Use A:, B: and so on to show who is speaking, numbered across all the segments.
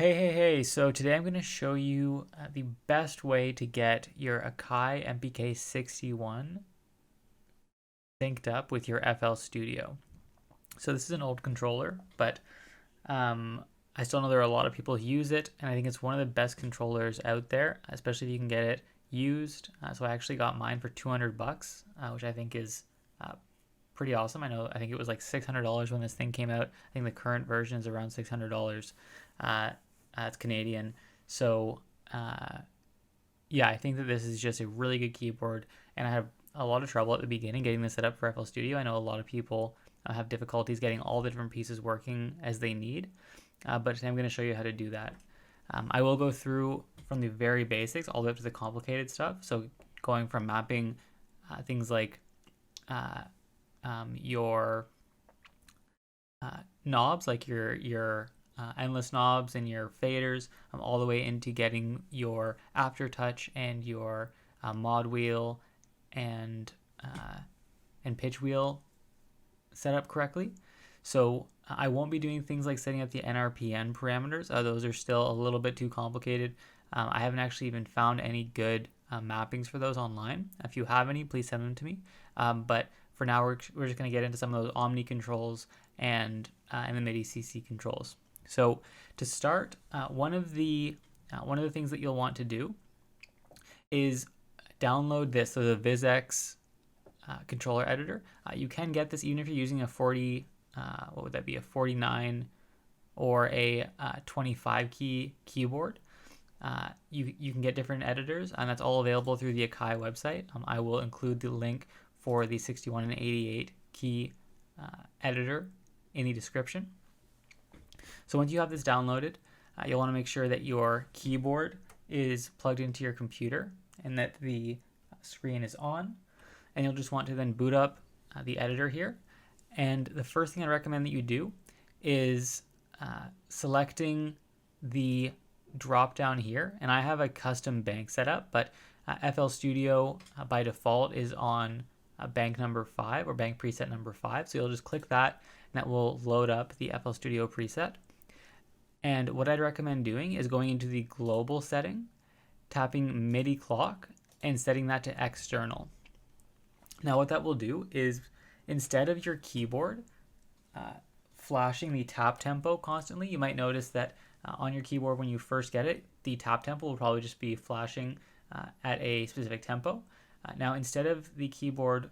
A: Hey, so today I'm going to show you the best way to get your Akai MPK 61 synced up with your FL Studio. So this is an old controller, but I still know there are a lot of people who use it, and I think it's one of the best controllers out there, especially if you can get it used. So I actually got mine for 200 bucks, which I think is pretty awesome. I think it was like $600 when this thing came out. I think the current version is around $600. It's Canadian. So, yeah, I think that this is just a really good keyboard, and I have a lot of trouble at the beginning getting this set up for FL Studio. I know a lot of people have difficulties getting all the different pieces working as they need, but today I'm going to show you how to do that. I will go through from the very basics all the way up to the complicated stuff. So going from mapping things like your knobs, like your endless knobs and your faders, all the way into getting your aftertouch and your mod wheel and pitch wheel set up correctly. So I won't be doing things like setting up the NRPN parameters. Those are still a little bit too complicated. I haven't actually even found any good mappings for those online. If you have any, please send them to me. But for now, we're just going to get into some of those Omni controls and the MIDI CC controls. So to start, one of the things that you'll want to do is download this, so the VizX controller editor. You can get this even if you're using a 40, what would that be, a 49 or a 25 key keyboard. You can get different editors, and that's all available through the Akai website. I will include the link for the 61 and 88 key editor in the description. So once you have this downloaded, you'll want to make sure that your keyboard is plugged into your computer and that the screen is on. And you'll just want to then boot up the editor here. And the first thing I recommend that you do is selecting the drop down here. And I have a custom bank set up, but FL Studio by default is on bank number 5 or bank preset number 5. So you'll just click that, and that will load up the FL Studio preset. And what I'd recommend doing is going into the global setting, tapping MIDI clock, and setting that to external. Now what that will do is, instead of your keyboard flashing the tap tempo constantly, you might notice that on your keyboard when you first get it, the tap tempo will probably just be flashing at a specific tempo. Now instead of the keyboard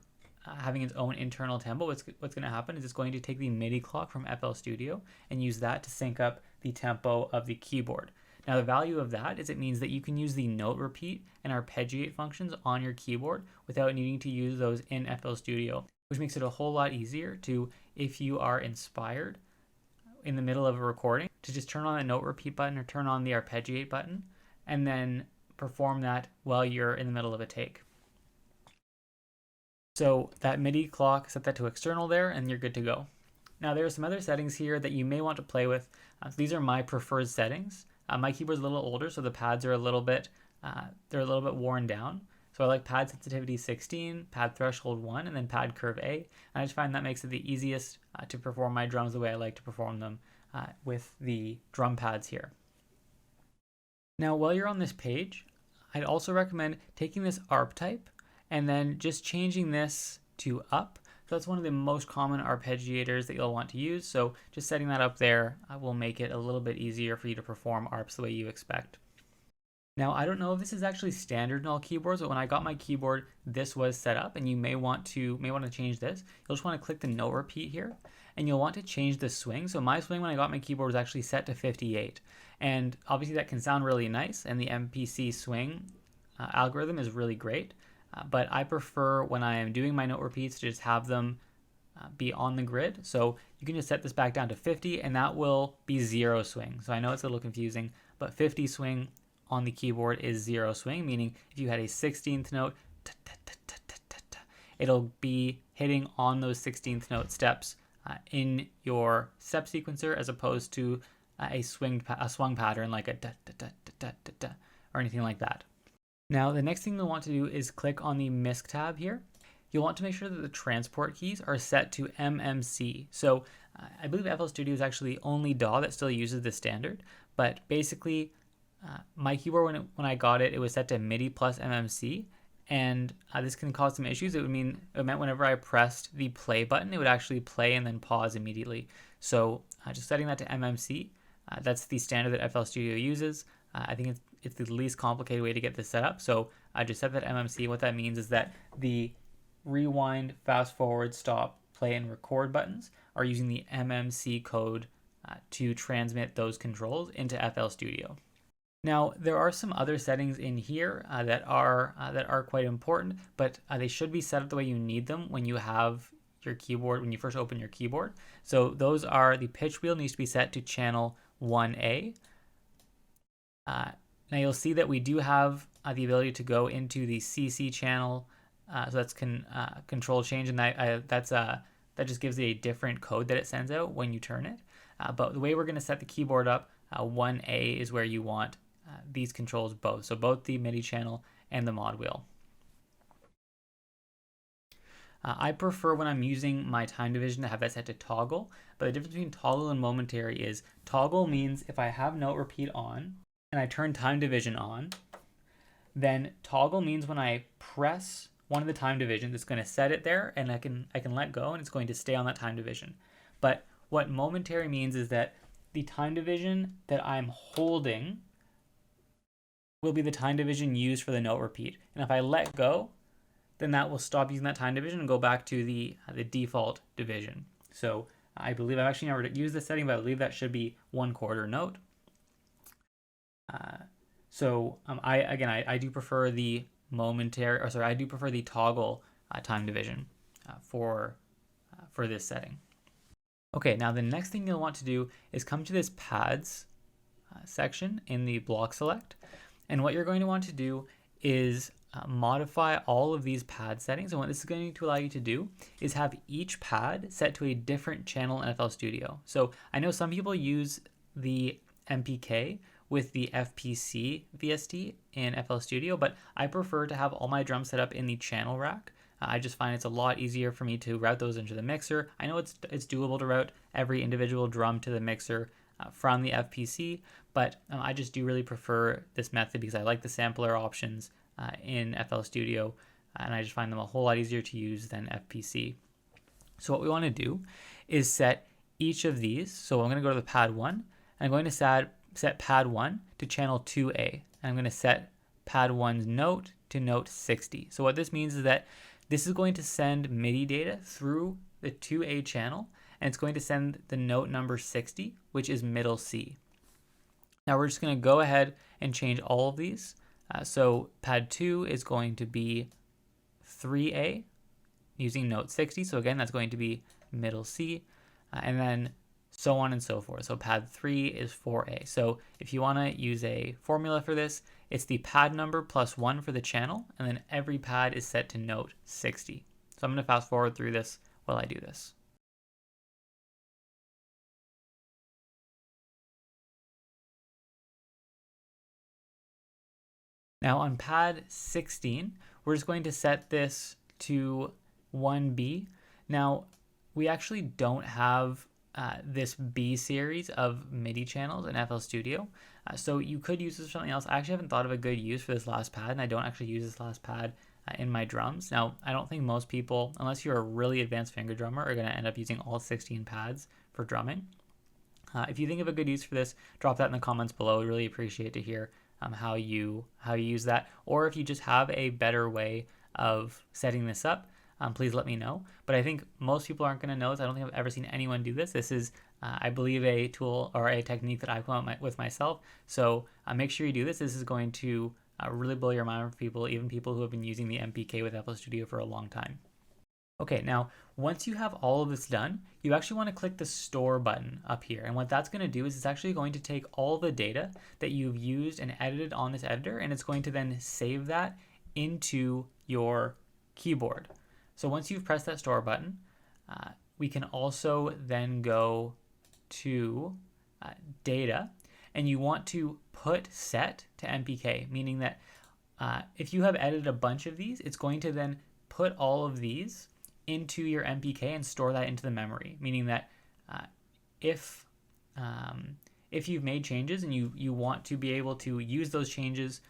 A: having its own internal tempo, what's going to happen is it's going to take the MIDI clock from FL Studio and use that to sync up the tempo of the keyboard. Now the value of that is it means that you can use the note repeat and arpeggiate functions on your keyboard without needing to use those in FL Studio, which makes it a whole lot easier to, if you are inspired in the middle of a recording, to just turn on the note repeat button or turn on the arpeggiate button and then perform that while you're in the middle of a take. So that MIDI clock, set that to external there, and you're good to go. Now there are some other settings here that you may want to play with. These are my preferred settings. My keyboard's a little older, so the pads are a little bit worn down. So I like pad sensitivity 16, pad threshold 1, and then pad curve A. And I just find that makes it the easiest to perform my drums the way I like to perform them with the drum pads here. Now while you're on this page, I'd also recommend taking this ARP type and then just changing this to up. So that's one of the most common arpeggiators that you'll want to use. So just setting that up there will make it a little bit easier for you to perform ARPs the way you expect. Now, I don't know if this is actually standard in all keyboards, but when I got my keyboard, this was set up, and you may want to change this. You'll just want to click the note repeat here, and you'll want to change the swing. So my swing when I got my keyboard was actually set to 58. And obviously that can sound really nice, and the MPC swing algorithm is really great. But I prefer when I am doing my note repeats to just have them be on the grid. So you can just set this back down to 50 and that will be 0 swing. So I know it's a little confusing, but 50 swing on the keyboard is 0 swing, meaning if you had a 16th note, it'll be hitting on those 16th note steps in your step sequencer as opposed to a swung pattern like a da da da da da da or anything like that. Now, the next thing you'll want to do is click on the Misc tab here. You'll want to make sure that the transport keys are set to MMC. So I believe FL Studio is actually only DAW that still uses the standard, but basically my keyboard, when I got it, it was set to MIDI plus MMC, and this can cause some issues. It meant whenever I pressed the play button, it would actually play and then pause immediately. So just setting that to MMC, that's the standard that FL Studio uses. I think it's the least complicated way to get this set up. So I just set that MMC. What that means is that the rewind, fast forward, stop, play, and record buttons are using the MMC code to transmit those controls into FL Studio. Now, there are some other settings in here that are quite important, but they should be set up the way you need them when you have your keyboard, when you first open your keyboard. So those are: the pitch wheel needs to be set to channel 1A. Now you'll see that we do have the ability to go into the CC channel, so that's control change, and that just gives it a different code that it sends out when you turn it. But the way we're going to set the keyboard up, 1A is where you want these controls both, so both the MIDI channel and the mod wheel. I prefer, when I'm using my time division, to have that set to toggle, but the difference between toggle and momentary is toggle means if I have note repeat on and I turn time division on, then toggle means when I press one of the time divisions, it's going to set it there, and I can let go, and it's going to stay on that time division. But what momentary means is that the time division that I'm holding will be the time division used for the note repeat. And if I let go, then that will stop using that time division and go back to the default division. So I believe, I've actually never used this setting, but I believe that should be 1/4 note. I do prefer the I do prefer the toggle time division for this setting. Okay, now the next thing you'll want to do is come to this pads section in the block select, and what you're going to want to do is modify all of these pad settings. And what this is going to allow you to do is have each pad set to a different channel in FL Studio. So I know some people use the MPK with the FPC VST in FL Studio, but I prefer to have all my drums set up in the channel rack. I just find it's a lot easier for me to route those into the mixer. I know it's doable to route every individual drum to the mixer from the FPC, but I just do really prefer this method because I like the sampler options in FL Studio, and I just find them a whole lot easier to use than FPC. So what we want to do is set each of these. So I'm going to go to the pad 1, and I'm going to set pad 1 to channel 2A, and I'm going to set pad 1's note to note 60. So what this means is that this is going to send MIDI data through the 2A channel, and it's going to send the note number 60, which is middle C. Now we're just going to go ahead and change all of these. So pad 2 is going to be 3A using note 60. So again, that's going to be middle C, and then so on and so forth. So pad 3 is 4A. So if you want to use a formula for this, it's the pad number plus 1 for the channel, and then every pad is set to note 60. So I'm going to fast forward through this while I do this. Now on pad 16, we're just going to set this to 1B. Now we actually don't have this B series of MIDI channels in FL Studio. So you could use this for something else. I actually haven't thought of a good use for this last pad, and I don't actually use this last pad in my drums. Now, I don't think most people, unless you're a really advanced finger drummer, are going to end up using all 16 pads for drumming. If you think of a good use for this, drop that in the comments below. I'd really appreciate to hear how you use that, or if you just have a better way of setting this up, please let me know. But I think most people aren't going to know this. I don't think I've ever seen anyone do this. This is, I believe, a tool or a technique that I've come up with myself. So make sure you do this. This is going to really blow your mind for people, even people who have been using the MPK with FL Studio for a long time. Okay, now once you have all of this done, you actually want to click the store button up here. And what that's going to do is it's actually going to take all the data that you've used and edited on this editor, and it's going to then save that into your keyboard. So once you've pressed that store button, we can also then go to data, and you want to put set to MPK, meaning that if you have edited a bunch of these, it's going to then put all of these into your MPK and store that into the memory, meaning that if you've made changes and you want to be able to use those changes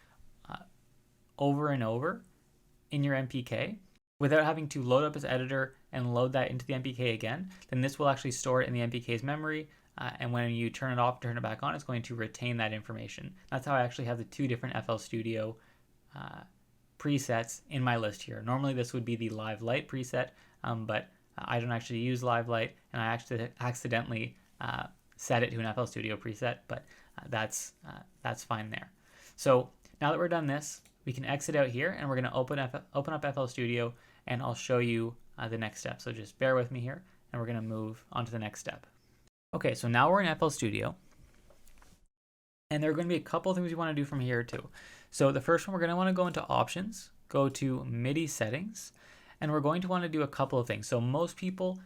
A: over and over in your MPK without having to load up this editor and load that into the MPK again, then this will actually store it in the MPK's memory. And when you turn it off, turn it back on, it's going to retain that information. That's how I actually have the two different FL Studio presets in my list here. Normally this would be the Live Light preset, but I don't actually use Live Light, and I actually accidentally set it to an FL Studio preset, but that's fine there. So now that we're done this, we can exit out here, and we're going to open up FL Studio, and I'll show you the next step. So just bear with me here, and we're going to move on to the next step. Okay, so now we're in FL Studio, and there are going to be a couple of things we want to do from here too. So the first one, we're going to want to go into Options, go to MIDI Settings, and we're going to want to do a couple of things. So most people,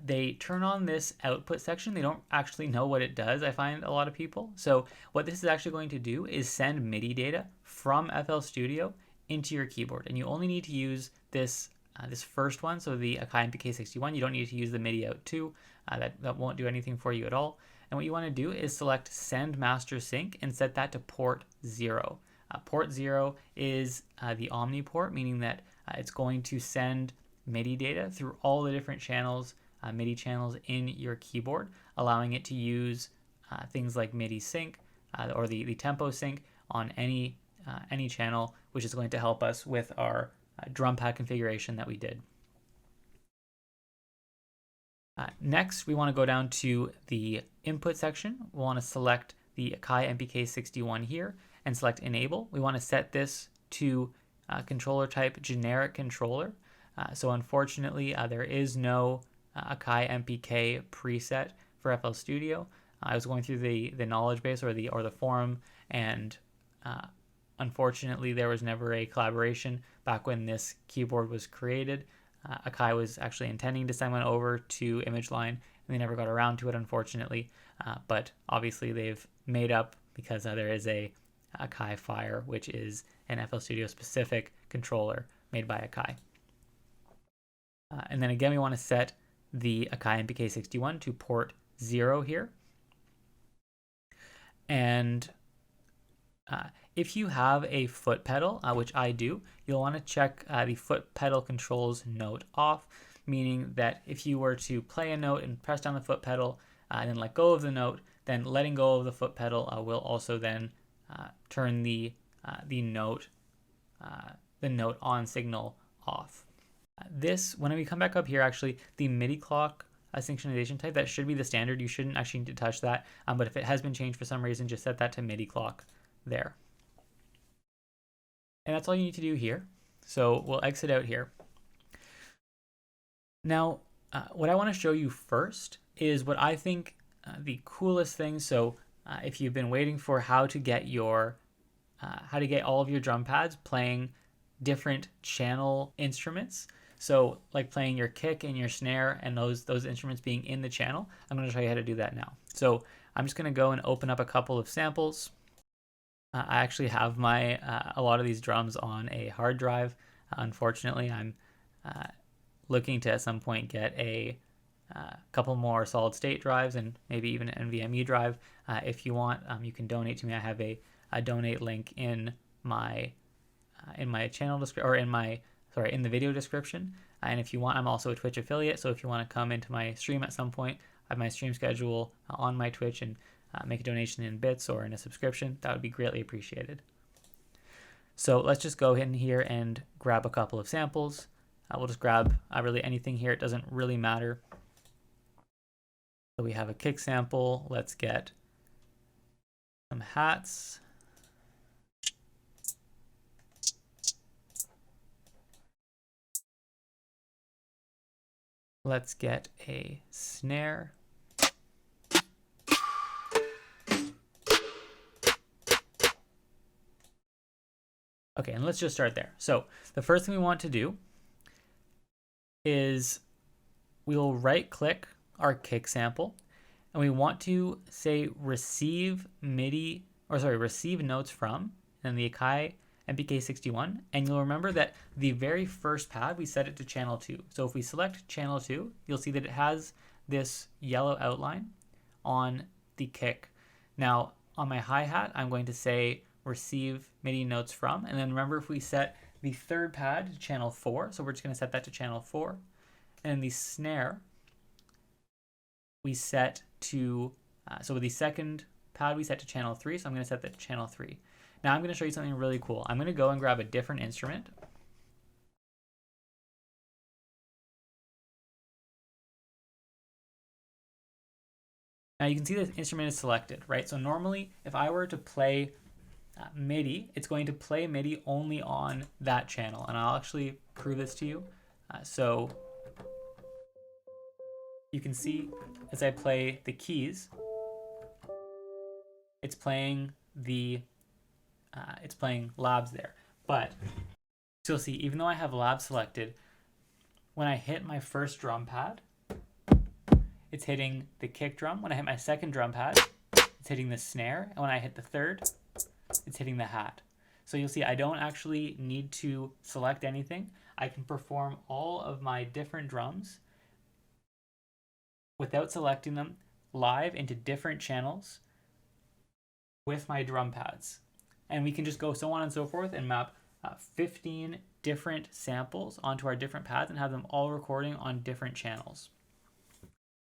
A: they turn on this output section. They don't actually know what it does, I find a lot of people. So what this is actually going to do is send MIDI data from FL Studio into your keyboard. And you only need to use this this first one, so the Akai MPK 61. You don't need to use the MIDI out 2. That won't do anything for you at all. And what you want to do is select Send Master Sync and set that to port 0. Port 0 is the Omni port, meaning that it's going to send MIDI data through all the different channels, MIDI channels in your keyboard, allowing it to use things like MIDI sync or the tempo sync on any channel, which is going to help us with our drum pad configuration that we did. Next, we want to go down to the input section. We want to select the Akai MPK 61 here and select Enable. We want to set this to controller type generic controller. So unfortunately, there is no Akai MPK preset for FL Studio. I was going through the knowledge base or the forum, and unfortunately, there was never a collaboration back when this keyboard was created. Akai was actually intending to send one over to ImageLine, and they never got around to it, unfortunately. But obviously, they've made up because there is a Akai Fire, which is an FL Studio specific controller made by Akai. And then again, we want to set the Akai MPK 61 to port 0 here. And if you have a foot pedal, which I do, you'll want to check the foot pedal controls note off, meaning that if you were to play a note and press down the foot pedal and then let go of the note, then letting go of the foot pedal will also then turn the note on signal off. When we come back up here, actually, the MIDI clock synchronization type, that should be the standard. You shouldn't actually need to touch that, but if it has been changed for some reason, just set that to MIDI clock there. And that's all you need to do here. So we'll exit out here. Now, what I want to show you first is what I think the coolest thing. So if you've been waiting for how to get all of your drum pads playing different channel instruments, so like playing your kick and your snare and those instruments being in the channel, I'm going to show you how to do that now. So I'm just going to go and open up a couple of samples. I actually have a lot of these drums on a hard drive. Unfortunately, I'm looking to at some point get a couple more solid state drives and maybe even an NVMe drive. If you want, you can donate to me. I have a donate link in my channel description, or in the video description. And if you want, I'm also a Twitch affiliate. So if you want to come into my stream at some point, I have my stream schedule on my Twitch and make a donation in bits or in a subscription. That would be greatly appreciated. So let's just go in here and grab a couple of samples. We'll just grab really anything here. It doesn't really matter. So we have a kick sample. Let's get some hats. Let's get a snare. Okay, and let's just start there. So the first thing we want to do is we'll right-click our kick sample, and we want to say receive notes from, and the Akai MPK 61, and you'll remember that the very first pad we set it to channel 2. So if we select channel 2, you'll see that it has this yellow outline, on the kick. Now on my hi-hat, I'm going to say receive MIDI notes from, and then remember if we set the third pad to channel 4, so we're just going to set that to channel 4, and the snare we set to, so with the second pad we set to channel 3, so I'm going to set that to channel 3. Now I'm going to show you something really cool. I'm going to go and grab a different instrument. Now you can see the instrument is selected, right? So normally if I were to play MIDI, it's going to play MIDI only on that channel, and I'll actually prove this to you. So you can see as I play the keys, it's playing the it's playing labs there. But so you'll see, even though I have labs selected, when I hit my first drum pad, it's hitting the kick drum. When I hit my second drum pad, it's hitting the snare, and when I hit the third, it's hitting the hat. So you'll see I don't actually need to select anything. I can perform all of my different drums without selecting them live into different channels with my drum pads. And we can just go so on and so forth and map 15 different samples onto our different pads and have them all recording on different channels.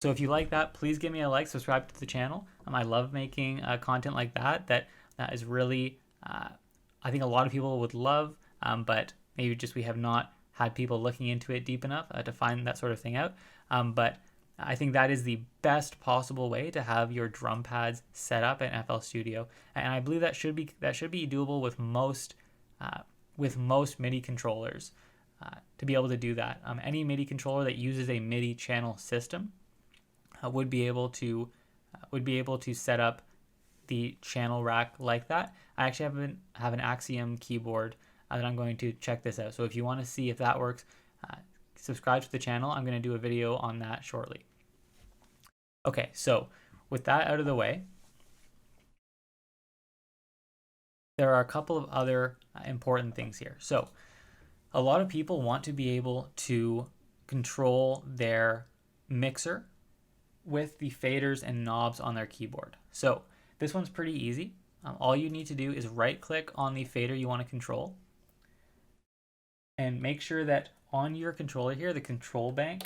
A: So if you like that, please give me a like, subscribe to the channel. I love making content like that. That is really, I think a lot of people would love, but maybe just we have not had people looking into it deep enough to find that sort of thing out. But I think that is the best possible way to have your drum pads set up in FL Studio, and I believe that should be doable with most MIDI controllers to be able to do that. Any MIDI controller that uses a MIDI channel system would be able to set up the channel rack like that. I actually have an Axiom keyboard that I'm going to check this out. So if you want to see if that works, subscribe to the channel. I'm going to do a video on that shortly. Okay, so with that out of the way, there are a couple of other important things here. So a lot of people want to be able to control their mixer with the faders and knobs on their keyboard. So this one's pretty easy. All you need to do is right click on the fader you want to control and make sure that on your controller here, the control bank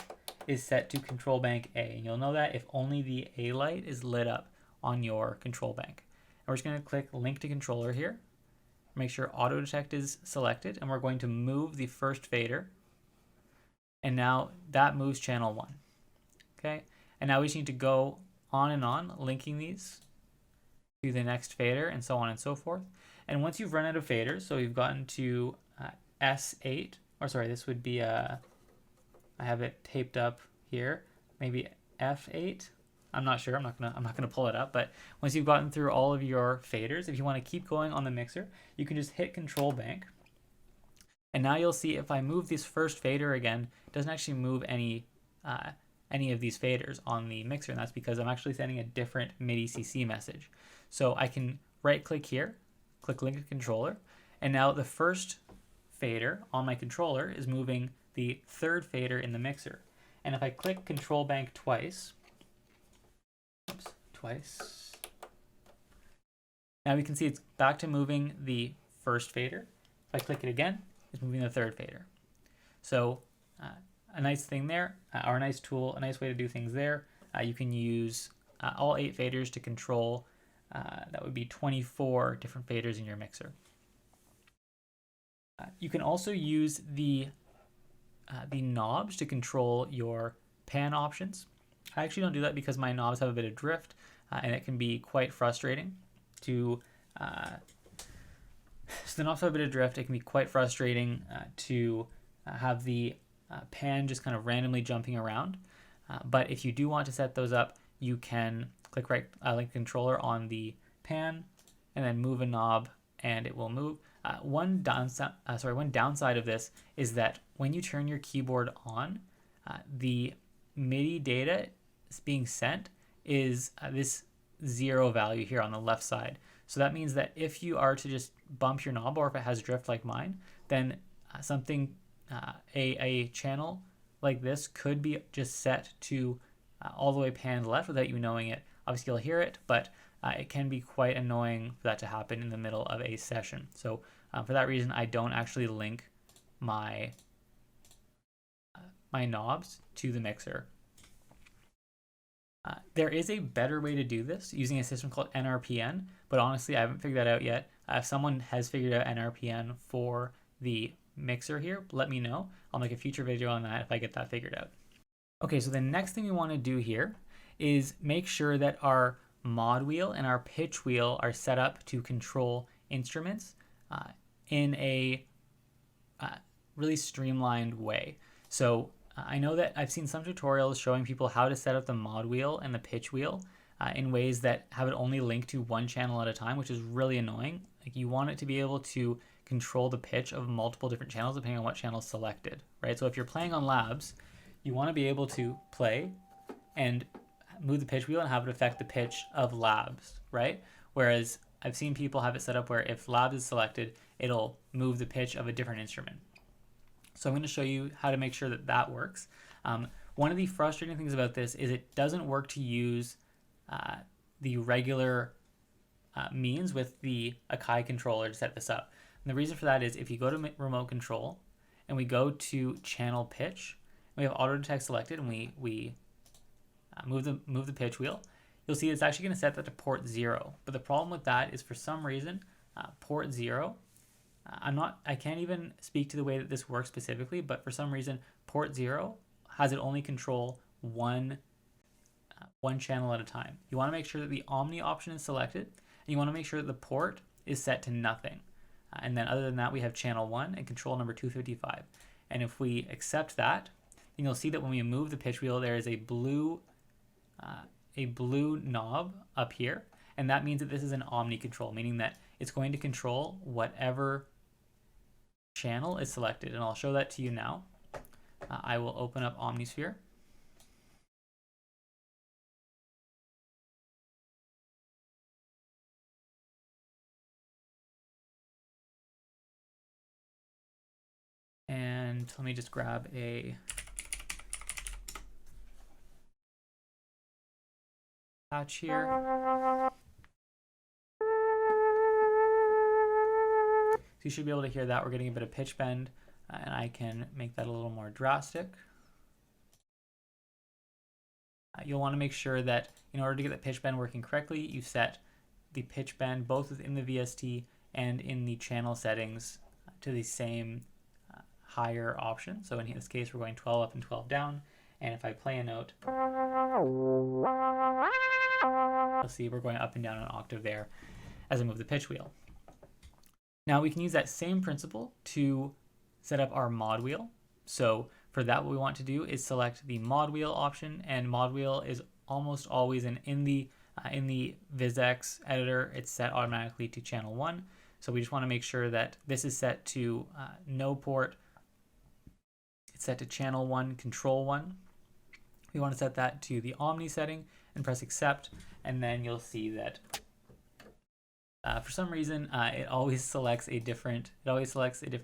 A: is set to control bank A. And you'll know that if only the A light is lit up on your control bank. And we're just going to click link to controller here. Make sure auto detect is selected, and we're going to move the first fader. And now that moves channel 1. Okay, and now we just need to go on and on, linking these to the next fader and so on and so forth. And once you've run out of faders, so we've gotten to S8, or sorry, this would be I have it taped up here, maybe F8. I'm not sure. I'm not gonna pull it up. But once you've gotten through all of your faders, if you want to keep going on the mixer, you can just hit Control Bank. And now you'll see if I move this first fader again, it doesn't actually move any of these faders on the mixer, and that's because I'm actually sending a different MIDI CC message. So I can right-click here, click Link to Controller, and now the first fader on my controller is moving the third fader in the mixer. And if I click Control Bank twice, now we can see it's back to moving the first fader. If I click it again, it's moving the third fader. So a nice thing there, or a nice tool, a nice way to do things there. You can use all 8 faders to control, that would be 24 different faders in your mixer. You can also use the knobs to control your pan options. I actually don't do that because my knobs have a bit of drift, and it can be quite frustrating to so the knobs have a bit of drift. It can be quite frustrating to have the pan just kind of randomly jumping around. But if you do want to set those up, you can click link controller on the pan and then move a knob and it will move. One downside of this is that when you turn your keyboard on, the MIDI data being sent is this 0 value here on the left side. So that means that if you are to just bump your knob, or if it has drift like mine, then a channel like this could be just set to all the way panned left without you knowing it. Obviously you'll hear it, but it can be quite annoying for that to happen in the middle of a session. So for that reason, I don't actually link my my knobs to the mixer. There is a better way to do this using a system called NRPN, but honestly, I haven't figured that out yet. If someone has figured out NRPN for the mixer here, let me know. I'll make a future video on that if I get that figured out. Okay, so the next thing we want to do here is make sure that our mod wheel and our pitch wheel are set up to control instruments in a really streamlined way. So I know that I've seen some tutorials showing people how to set up the mod wheel and the pitch wheel in ways that have it only link to one channel at a time, which is really annoying. Like, you want it to be able to control the pitch of multiple different channels depending on what channel is selected, right? So if you're playing on labs, you want to be able to play and move the pitch wheel and have it affect the pitch of labs, right? Whereas I've seen people have it set up where if labs is selected, it'll move the pitch of a different instrument. So I'm going to show you how to make sure that that works. One of the frustrating things about this is it doesn't work to use the regular means with the Akai controller to set this up. And the reason for that is if you go to remote control and we go to channel pitch, we have auto detect selected, and we move the pitch wheel, you'll see it's actually going to set that to port 0. But the problem with that is for some reason port 0, I can't even speak to the way that this works specifically, but for some reason port 0 has it only control one channel at a time. You want to make sure that the Omni option is selected, and you want to make sure that the port is set to nothing. And then other than that, we have channel 1 and control number 255. And if we accept that, then you'll see that when we move the pitch wheel, there is a blue knob up here, and that means that this is an Omni control, meaning that it's going to control whatever channel is selected. And I'll show that to you now. I will open up Omnisphere. And let me just grab a patch here. So you should be able to hear that. We're getting a bit of pitch bend, and I can make that a little more drastic. You'll want to make sure that in order to get the pitch bend working correctly, you set the pitch bend both within the VST and in the channel settings to the same higher option. So in this case, we're going 12 up and 12 down. And if I play a note, you'll see we're going up and down an octave there as I move the pitch wheel. Now we can use that same principle to set up our mod wheel. So for that, what we want to do is select the mod wheel option, and mod wheel is almost always in the VisX editor, it's set automatically to channel 1. So we just want to make sure that this is set to no port. It's set to channel 1, control 1. We want to set that to the Omni setting and press accept, and then you'll see that for some reason it always selects a different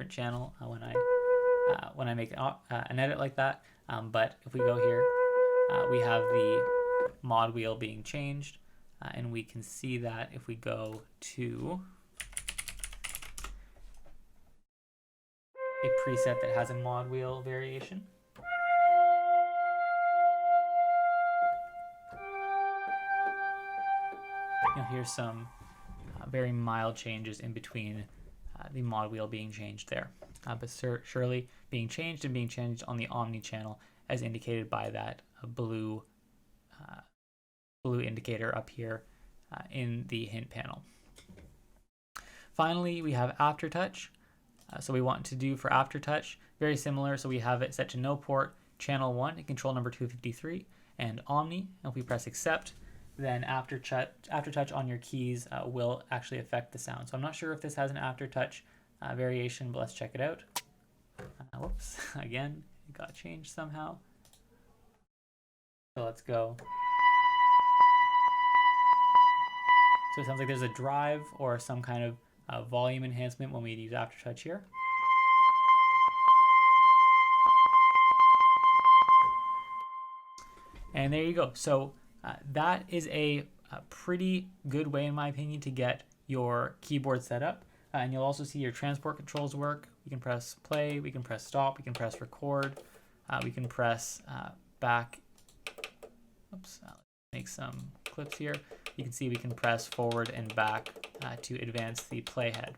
A: channel when I make an edit like that. But if we go here, we have the mod wheel being changed, and we can see that if we go to a preset that has a mod wheel variation. You'll hear some very mild changes in between the mod wheel being changed there. But surely being changed and being changed on the Omni channel as indicated by that blue indicator up here in the hint panel. Finally, we have Aftertouch. So we want to do for Aftertouch very similar. So we have it set to no port, channel 1, and control number 253, and Omni. And if we press accept, then Aftertouch on your keys will actually affect the sound. So I'm not sure if this has an Aftertouch variation, but let's check it out. Whoops, again, it got changed somehow. So let's go. So it sounds like there's a drive or some kind of volume enhancement when we use Aftertouch here. And there you go. So that is a pretty good way, in my opinion, to get your keyboard set up. And you'll also see your transport controls work. We can press play, we can press stop, we can press record, we can press back. Oops, make some clips here. You can see we can press forward and back to advance the playhead.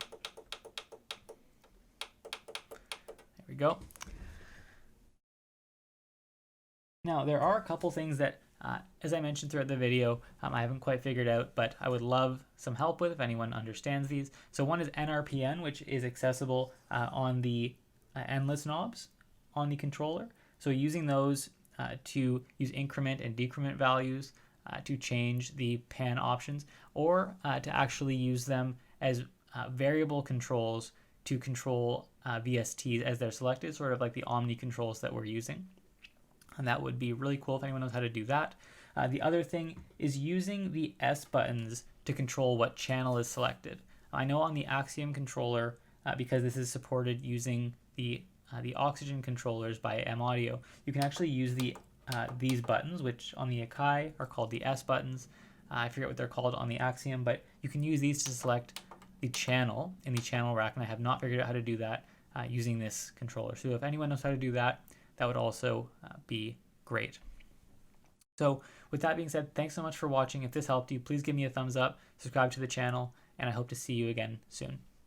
A: There we go. Now, there are a couple things that, as I mentioned throughout the video, I haven't quite figured out, but I would love some help with if anyone understands these. So one is NRPN, which is accessible on the endless knobs on the controller. So using those to use increment and decrement values to change the pan options, or to actually use them as variable controls to control VSTs as they're selected, sort of like the Omni controls that we're using. And that would be really cool if anyone knows how to do that. The other thing is using the S buttons to control what channel is selected. I know on the Axiom controller, because this is supported using the Oxygen controllers by M Audio, you can actually use these buttons, which on the Akai are called the S buttons. I forget what they're called on the Axiom, but you can use these to select the channel in the channel rack, and I have not figured out how to do that using this controller. So if anyone knows how to do that, that would also be great. So with that being said, thanks so much for watching. If this helped you, please give me a thumbs up, subscribe to the channel, and I hope to see you again soon.